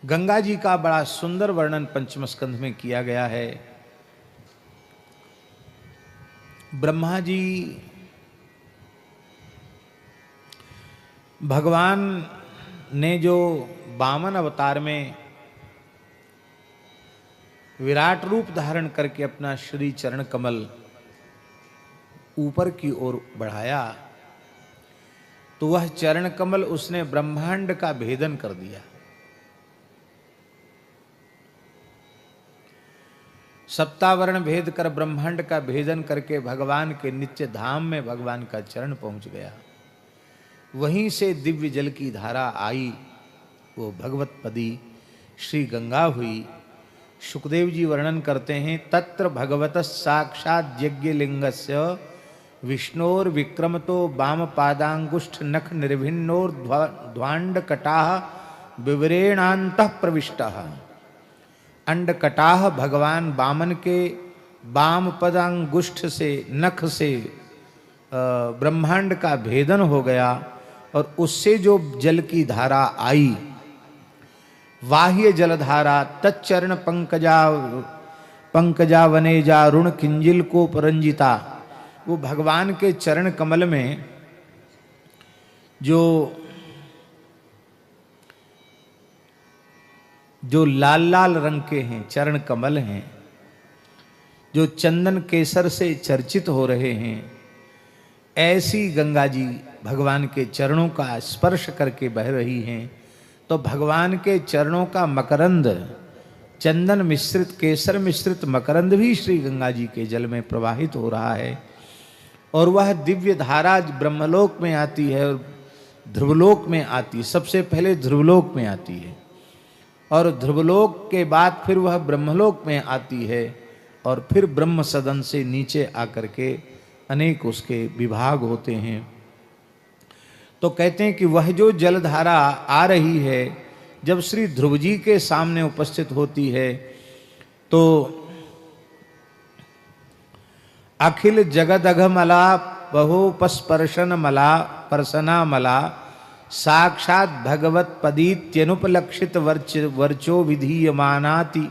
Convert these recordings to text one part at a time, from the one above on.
गंगा जी का बड़ा सुंदर वर्णन पंचम स्कंध में किया गया है। ब्रह्मा जी भगवान ने जो वामन अवतार में विराट रूप धारण करके अपना श्री चरण कमल ऊपर की ओर बढ़ाया, तो वह चरण कमल उसने ब्रह्मांड का भेदन कर दिया। सप्तावरण भेद कर ब्रह्मांड का भेदन करके भगवान के नित्य धाम में भगवान का चरण पहुंच गया। वहीं से दिव्य जल की धारा आई, वो भगवत पदी श्री गंगा हुई। सुखदेव जी वर्णन करते हैं, तत्र भगवत साक्षात यज्ञ लिंगस्य विष्णोर विक्रमतो वाम पादांगुष्ठ नख निर्भिन्नोर ध्वांड कटाह विवरेणांतः प्रविष्टः। अंड कटाह भगवान वामन के वाम पदांगुष्ठ से नख से ब्रह्मांड का भेदन हो गया और उससे जो जल की धारा आई, बाह्य जलधारा, तच्चरण पंकजा वनेजा ऋण किंजिल को परंजिता, वो भगवान के चरण कमल में जो लाल लाल रंग के हैं चरण कमल हैं, जो चंदन केसर से चर्चित हो रहे हैं, ऐसी गंगा जी भगवान के चरणों का स्पर्श करके बह रही हैं। तो भगवान के चरणों का मकरंद, चंदन मिश्रित केसर मिश्रित मकरंद भी श्री गंगा जी के जल में प्रवाहित हो रहा है। और वह दिव्य धारा ब्रह्मलोक में आती है और ध्रुवलोक में आती है। सबसे पहले ध्रुवलोक में आती है और ध्रुवलोक के बाद फिर वह ब्रह्मलोक में आती है और फिर ब्रह्म सदन से नीचे आकर के अनेक उसके विभाग होते हैं। तो कहते हैं कि वह जो जलधारा आ रही है, जब श्री ध्रुव जी के सामने उपस्थित होती है, तो अखिल जगदघमला बहुपस्पर्शन मला परसना मला साक्षात भगवत पदीत्यनुपलक्षित वर्चो विधीयमानाति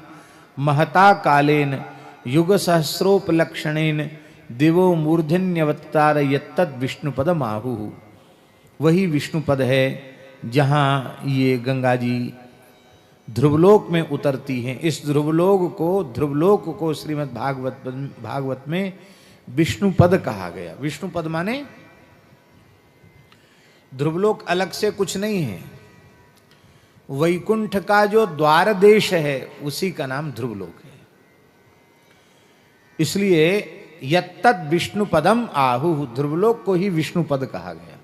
महता कालेन युग सहस्रोपलक्षणेन दिवो मूर्धन्यवतार यत्तद विष्णुपद माहु। वही विष्णुपद है जहाँ ये गंगा जी ध्रुवलोक में उतरती हैं। इस ध्रुवलोक को श्रीमद् भागवत में विष्णुपद कहा गया। विष्णुपद माने ध्रुवलोक अलग से कुछ नहीं है, वैकुंठ का जो द्वार देश है उसी का नाम ध्रुवलोक है। इसलिए यत्तद विष्णुपदम आहु, ध्रुवलोक को ही विष्णुपद कहा गया।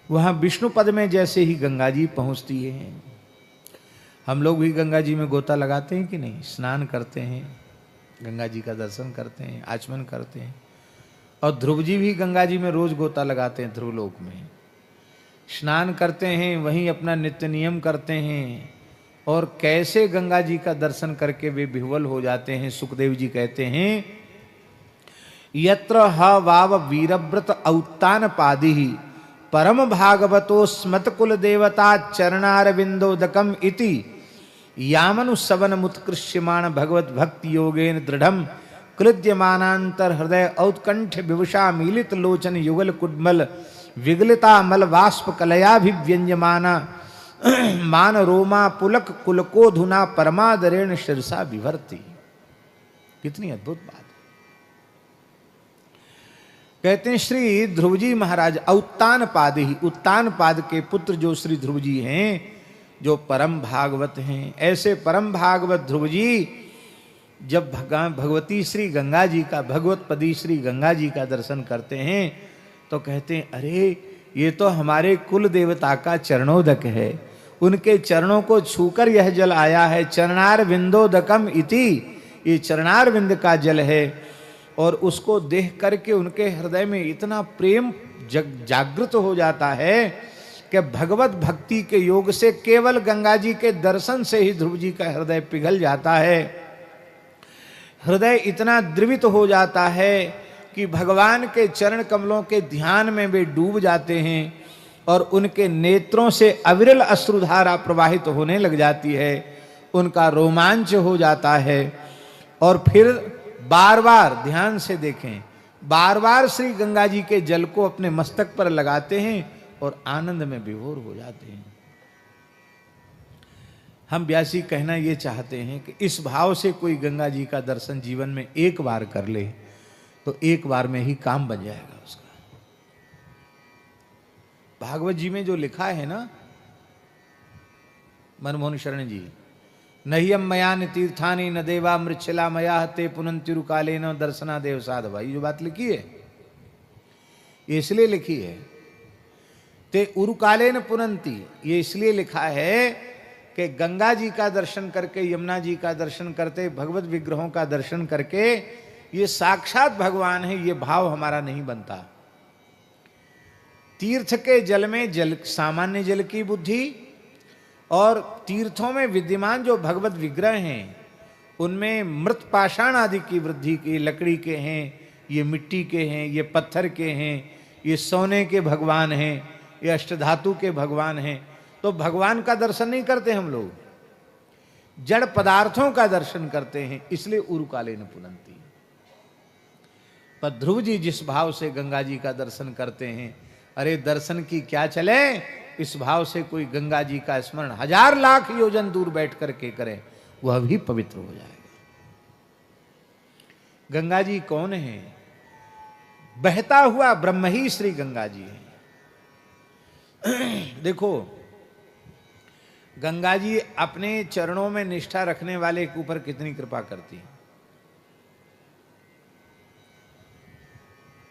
वहां विष्णुपद में जैसे ही गंगा जी पहुंचती है, हम लोग भी गंगा जी में गोता लगाते हैं कि नहीं, स्नान करते हैं, गंगा जी का दर्शन करते हैं, आचमन करते हैं। और ध्रुव जी भी गंगा जी में रोज गोता लगाते हैं, ध्रुवलोक में स्नान करते हैं, वहीं अपना नित्य नियम करते हैं। और कैसे गंगा जी का दर्शन करके वे विह्वल हो जाते हैं। सुखदेव जी कहते हैं, यत्र ह वाव वीरव्रत औत्तान पादि परम भागवतो स्मत कुल देवता चरणारविंदोदकम इति यामनु सवन मुत्कृष्यमाण भगवत भक्ति योगेन दृढ़म कृद्यमानांतर हृदय औत्कंठ विवशा मीलित लोचन युगल कुड्मल विगलिता मल वाष्प कलयाभिव्यंजमाना मान रोमा पुलक कुलकोधुना परमादरेण शिरसा विभर्ति। कितनी अद्भुत बात है। कहते हैं श्री ध्रुव जी महाराज औत्तान पाद ही, उत्तान पाद के पुत्र जो श्री ध्रुव जी हैं, जो परम भागवत हैं, ऐसे परम भागवत ध्रुव जी जब भगवती श्री गंगा जी का, भगवत पदी श्री गंगा जी का दर्शन करते हैं तो कहते हैं, अरे ये तो हमारे कुल देवता का चरणोदक है, उनके चरणों को छूकर यह जल आया है। चरणार विंदोदकम इति, ये चरणार विंद का जल है। और उसको देख करके उनके हृदय में इतना प्रेम जागृत हो जाता है कि भगवत भक्ति के योग से केवल गंगा जी के दर्शन से ही ध्रुव जी का हृदय पिघल जाता है। हृदय इतना द्रवित हो जाता है कि भगवान के चरण कमलों के ध्यान में वे डूब जाते हैं। और उनके नेत्रों से अविरल अश्रुधारा प्रवाहित होने लग जाती है, उनका रोमांच हो जाता है। और फिर बार बार ध्यान से देखें, बार बार श्री गंगा जी के जल को अपने मस्तक पर लगाते हैं और आनंद में विभोर हो जाते हैं। हम व्यासी कहना ये चाहते हैं कि इस भाव से कोई गंगा जी का दर्शन जीवन में एक बार कर ले तो एक बार में ही काम बन जाएगा उसका। भागवत जी में जो लिखा है ना, मनमोहन शरण जी, नह्यम मयान तीर्थानि न देवा मृच्छला मया ते पुनंतिरुकाले न दर्शना देव साधवा, ये जो बात लिखी है ये इसलिए लिखी है। ते उरुकाले न पुनंती, ये इसलिए लिखा है कि गंगा जी का दर्शन करके, यमुना जी का दर्शन करते, भगवत विग्रहों का दर्शन करके ये साक्षात भगवान है, ये भाव हमारा नहीं बनता। तीर्थ के जल में जल, सामान्य जल की बुद्धि, और तीर्थों में विद्यमान जो भगवत विग्रह हैं उनमें मृत पाषाण आदि की वृद्धि की, लकड़ी के हैं, ये मिट्टी के हैं, ये पत्थर के हैं, ये सोने के भगवान हैं, ये अष्टधातु के भगवान हैं। तो भगवान का दर्शन नहीं करते हम लोग, जड़ पदार्थों का दर्शन करते हैं, इसलिए उरुकाले न पुनंती। पर ध्रुव जी जिस भाव से गंगा जी का दर्शन करते हैं, अरे दर्शन की क्या चले, इस भाव से कोई गंगा जी का स्मरण 1000 लाख योजन दूर बैठ करके करे, वह भी पवित्र हो जाएगा। गंगा जी कौन है? बहता हुआ ब्रह्म ही श्री गंगा जी है। देखो, गंगा जी अपने चरणों में निष्ठा रखने वाले के ऊपर कितनी कृपा करती है।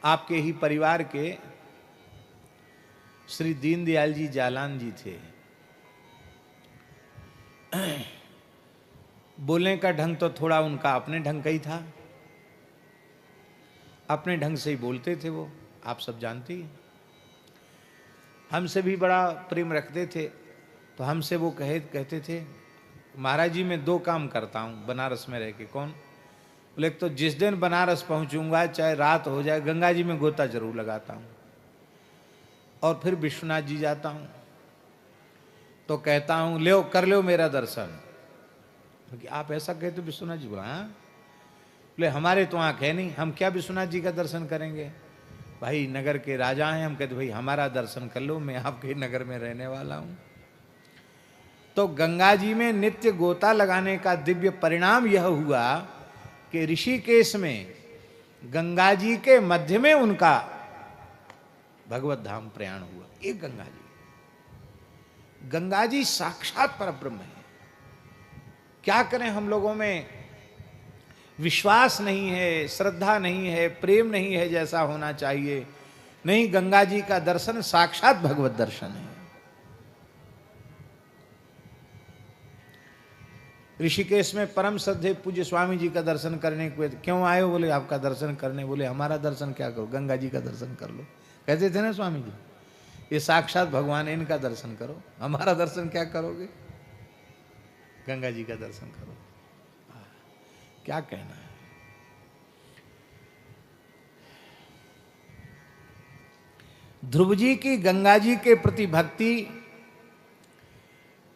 आपके ही परिवार के श्री दीनदयाल जी जालान जी थे। बोलने का ढंग तो थोड़ा उनका अपने ढंग का ही था, अपने ढंग से ही बोलते थे वो, आप सब जानते ही। हमसे भी बड़ा प्रेम रखते थे, तो हमसे वो कहते थे, महाराज जी मैं 2 काम करता हूँ बनारस में रह के। कौन? बोले, तो जिस दिन बनारस पहुँचूंगा चाहे रात हो जाए, गंगा जी में गोता जरूर लगाता हूँ, और फिर विश्वनाथ जी जाता हूँ तो कहता हूँ ले कर लो मेरा दर्शन। क्योंकि आप ऐसा कहते विश्वनाथ जी, बोला हाँ, बोले हमारे तो आँख है नहीं, हम क्या विश्वनाथ जी का दर्शन करेंगे, भाई नगर के राजा हैं। हम कहते भाई हमारा दर्शन कर लो, मैं आपके नगर में रहने वाला हूँ। तो गंगा जी में नित्य गोता लगाने का दिव्य परिणाम यह हुआ कि ऋषिकेश में गंगा जी के मध्य में उनका भगवत धाम प्रयाण हुआ। एक गंगा जी साक्षात परब्रह्म है। क्या करें, हम लोगों में विश्वास नहीं है, श्रद्धा नहीं है, प्रेम नहीं है जैसा होना चाहिए। नहीं, गंगा जी का दर्शन साक्षात भगवत दर्शन है। ऋषिकेश में परम श्रद्धेय पूज्य स्वामी जी का दर्शन करने को क्यों आए हो? बोले आपका दर्शन करने। बोले हमारा दर्शन क्या करो, गंगा जी का दर्शन कर लो। कहते थे ना स्वामी जी, ये साक्षात भगवान है, इनका दर्शन करो, हमारा दर्शन क्या करोगे, गंगा जी का दर्शन करो। क्या कहना है। ध्रुव जी की गंगा जी के प्रति भक्ति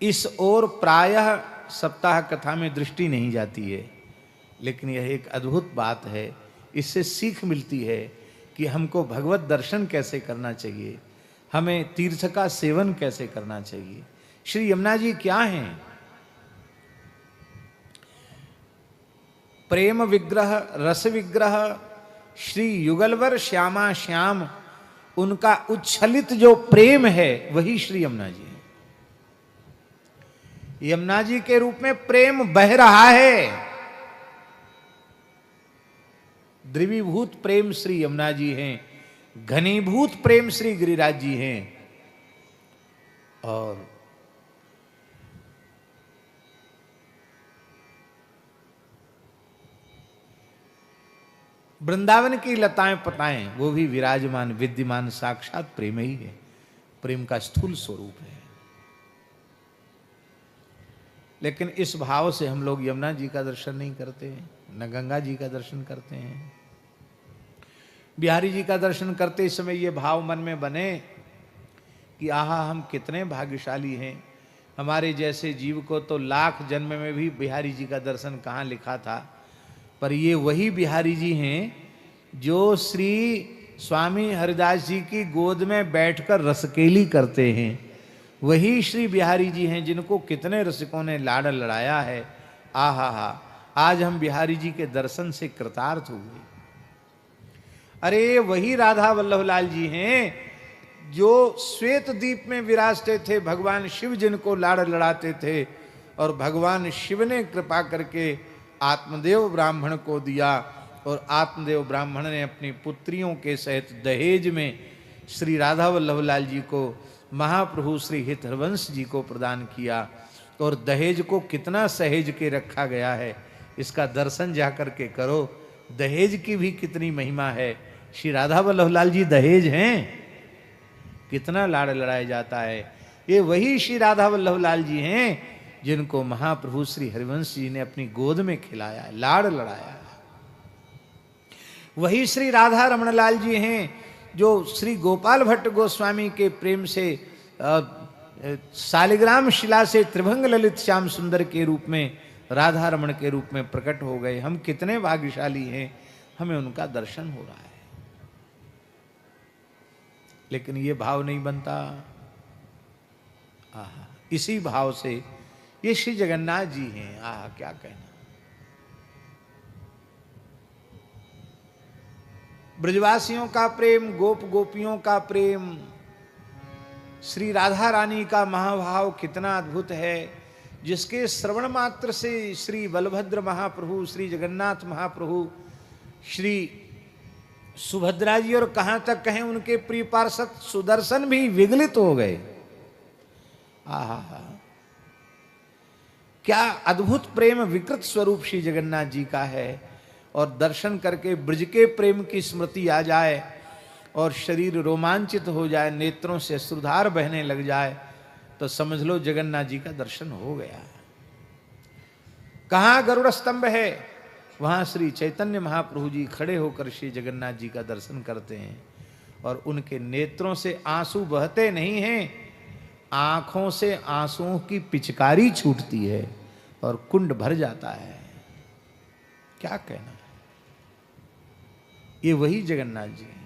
इस ओर प्रायः सप्ताह कथा में दृष्टि नहीं जाती है, लेकिन यह एक अद्भुत बात है। इससे सीख मिलती है कि हमको भगवत दर्शन कैसे करना चाहिए, हमें तीर्थ का सेवन कैसे करना चाहिए। श्री यमुना जी क्या हैं? प्रेम विग्रह, रस विग्रह, श्री युगलवर श्यामा श्याम, उनका उच्छलित जो प्रेम है वही श्री यमुना जी है। यमुना जी के रूप में प्रेम बह रहा है। द्रवीभूत प्रेम श्री यमुना जी हैं, घनीभूत प्रेम श्री गिरिराज जी हैं, और वृंदावन की लताएं पताएं वो भी विराजमान विद्यमान साक्षात प्रेम ही है, प्रेम का स्थूल स्वरूप है। लेकिन इस भाव से हम लोग यमुना जी का दर्शन नहीं करते, न गंगा जी का दर्शन करते हैं। बिहारी जी का दर्शन करते समय ये भाव मन में बने कि आहा हम कितने भाग्यशाली हैं, हमारे जैसे जीव को तो लाख जन्म में भी बिहारी जी का दर्शन कहाँ लिखा था। पर ये वही बिहारी जी हैं जो श्री स्वामी हरिदास जी की गोद में बैठकर रसकेली करते हैं। वही श्री बिहारी जी हैं जिनको कितने रसिकों ने लाड़ लड़ाया है। आहा हा, आज हम बिहारी जी के दर्शन से कृतार्थ हुए। अरे वही राधा वल्लभ लाल जी हैं जो श्वेत द्वीप में विराजते थे, भगवान शिव जिनको लाड़ लड़ाते थे, और भगवान शिव ने कृपा करके आत्मदेव ब्राह्मण को दिया, और आत्मदेव ब्राह्मण ने अपनी पुत्रियों के सहित दहेज में श्री राधा वल्लभ लाल जी को महाप्रभु श्री हित हरवंश जी को प्रदान किया। और दहेज को कितना सहेज के रखा गया है, इसका दर्शन जा करके करो। दहेज की भी कितनी महिमा है। श्री राधा वल्लभ लाल जी दहेज हैं, कितना लाड़ लड़ाया जाता है। ये वही श्री राधा वल्लभ लाल जी हैं जिनको महाप्रभु श्री हरिवंश जी ने अपनी गोद में खिलाया, लाड़ लड़ाया। वही श्री राधा रमण लाल जी हैं जो श्री गोपाल भट्ट गोस्वामी के प्रेम से शालिग्राम शिला से त्रिभंग ललित श्याम सुंदर के रूप में, राधा रमण के रूप में प्रकट हो गए। हम कितने भाग्यशाली हैं, हमें उनका दर्शन हो रहा है। लेकिन ये भाव नहीं बनता। आहा, इसी भाव से ये श्री जगन्नाथ जी हैं। आहा, क्या कहना। ब्रजवासियों का प्रेम, गोप गोपियों का प्रेम, श्री राधा रानी का महाभाव कितना अद्भुत है, जिसके श्रवण मात्र से श्री बलभद्र महाप्रभु, श्री जगन्नाथ महाप्रभु, श्री सुभद्रा जी और कहां तक कहें उनके प्रिय पार्षद सुदर्शन भी विगलित हो गए। आहा, क्या अद्भुत प्रेम विकृत स्वरूप श्री जगन्नाथ जी का है। और दर्शन करके ब्रज के प्रेम की स्मृति आ जाए और शरीर रोमांचित हो जाए, नेत्रों से अश्रुधार बहने लग जाए, तो समझ लो जगन्नाथ जी का दर्शन हो गया। कहाँ गरुड़ स्तंभ है, वहाँ श्री चैतन्य महाप्रभु जी खड़े होकर श्री जगन्नाथ जी का दर्शन करते हैं, और उनके नेत्रों से आंसू बहते नहीं हैं, आंखों से आंसुओं की पिचकारी छूटती है और कुंड भर जाता है। क्या कहना, ये वही जगन्नाथ जी हैं।